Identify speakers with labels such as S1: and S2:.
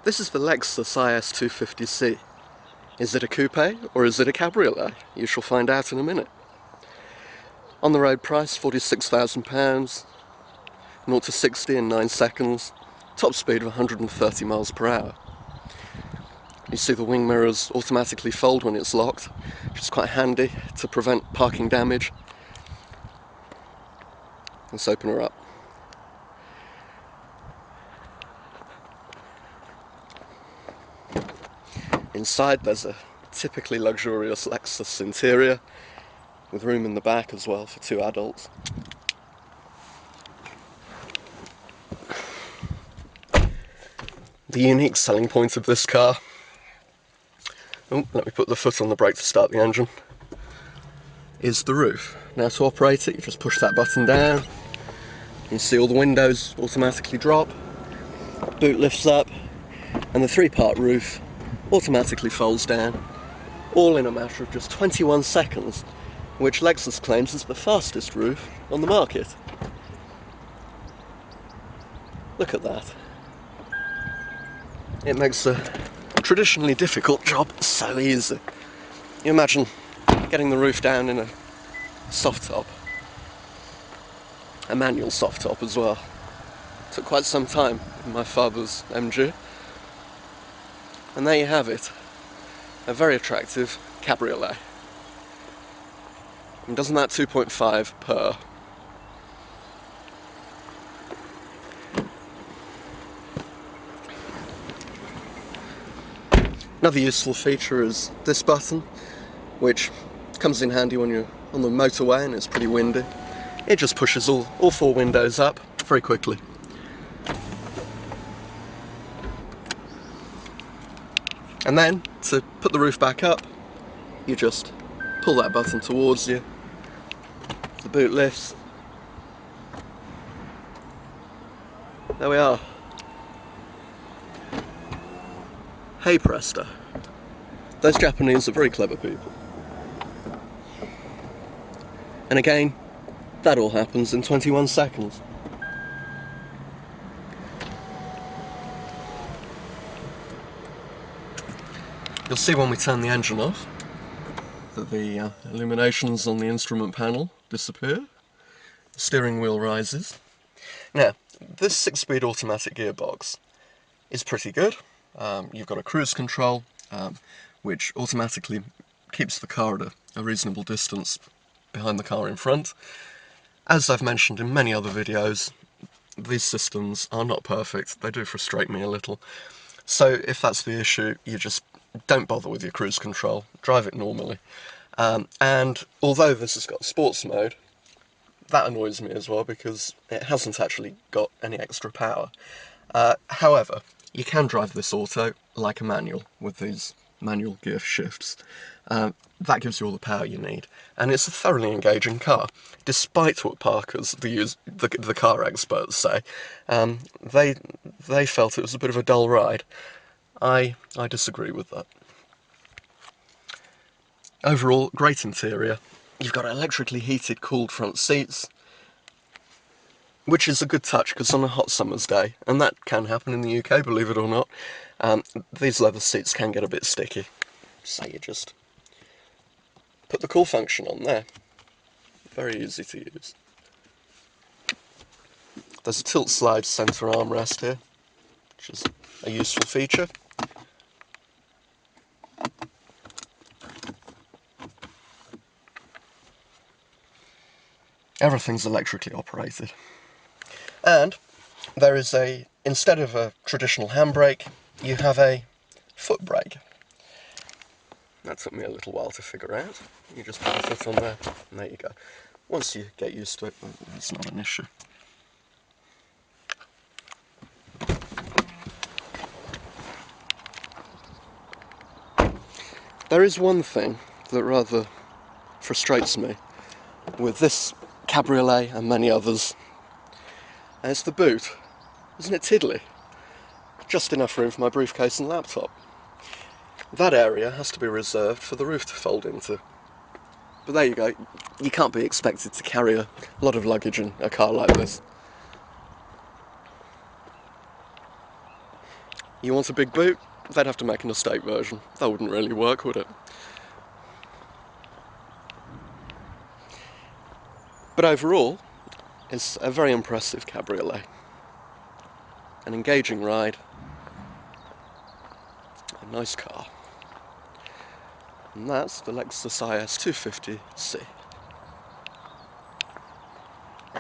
S1: This is the Lexus IS250C. Is it a coupe or is it a cabriolet? You shall find out in a minute. On the road price, £46,000, 0 to 60 in 9 seconds, top speed of 130 miles per hour. You see the wing mirrors automatically fold when it's locked, which is quite handy to prevent parking damage. Let's open her up. Inside there's a typically luxurious Lexus interior, with room in the back as well for 2 adults. The unique selling point of this car, let me put the foot on the brake to start the engine, is the roof. Now to operate it, you just push that button down, you see all the windows automatically drop, boot lifts up, and the 3-part roof automatically folds down, all in a matter of just 21 seconds, which Lexus claims is the fastest roof on the market. Look at that. It makes a traditionally difficult job so easy. You imagine getting the roof down in a soft top, a manual soft top as well. Took quite some time in my father's MG. And there you have it, a very attractive cabriolet. And doesn't that 2.5 purr? Another useful feature is this button, which comes in handy when you're on the motorway and it's pretty windy. It just pushes all 4 windows up very quickly. And then, to put the roof back up, you just pull that button towards you, the boot lifts. There we are. Hey presto. Those Japanese are very clever people. And again, that all happens in 21 seconds. You'll see when we turn the engine off that the illuminations on the instrument panel disappear, the steering wheel rises. Now, this 6-speed automatic gearbox is pretty good. You've got a cruise control, which automatically keeps the car at a reasonable distance behind the car in front. As I've mentioned in many other videos, these systems are not perfect. They do frustrate me a little. So if that's the issue, you just don't bother with your cruise control, drive it normally. And although this has got sports mode, that annoys me as well because it hasn't actually got any extra power. However, you can drive this auto like a manual with these manual gear shifts. That gives you all the power you need, and it's a thoroughly engaging car, despite what Parkers, the car experts, say. They felt it was a bit of a dull ride. I disagree with that. Overall, great interior. You've got electrically heated, cooled front seats, which is a good touch because on a hot summer's day, and that can happen in the UK, believe it or not, these leather seats can get a bit sticky. So you just put the cool function on there. Very easy to use. There's a tilt slide centre armrest here, which is a useful feature. Everything's electrically operated. And there is instead of a traditional handbrake, you have a foot brake. That took me a little while to figure out. You just put the foot on there, and there you go. Once you get used to it, it's not an issue. There is one thing that rather frustrates me with this cabriolet and many others, and it's the boot. Isn't it tiddly? Just enough room for my briefcase and laptop. That area has to be reserved for the roof to fold into. But there you go, you can't be expected to carry a lot of luggage in a car like this. You want a big boot? They'd have to make an estate version. That wouldn't really work, would it? But overall, it's a very impressive cabriolet. An engaging ride. A nice car. And that's the Lexus IS250C.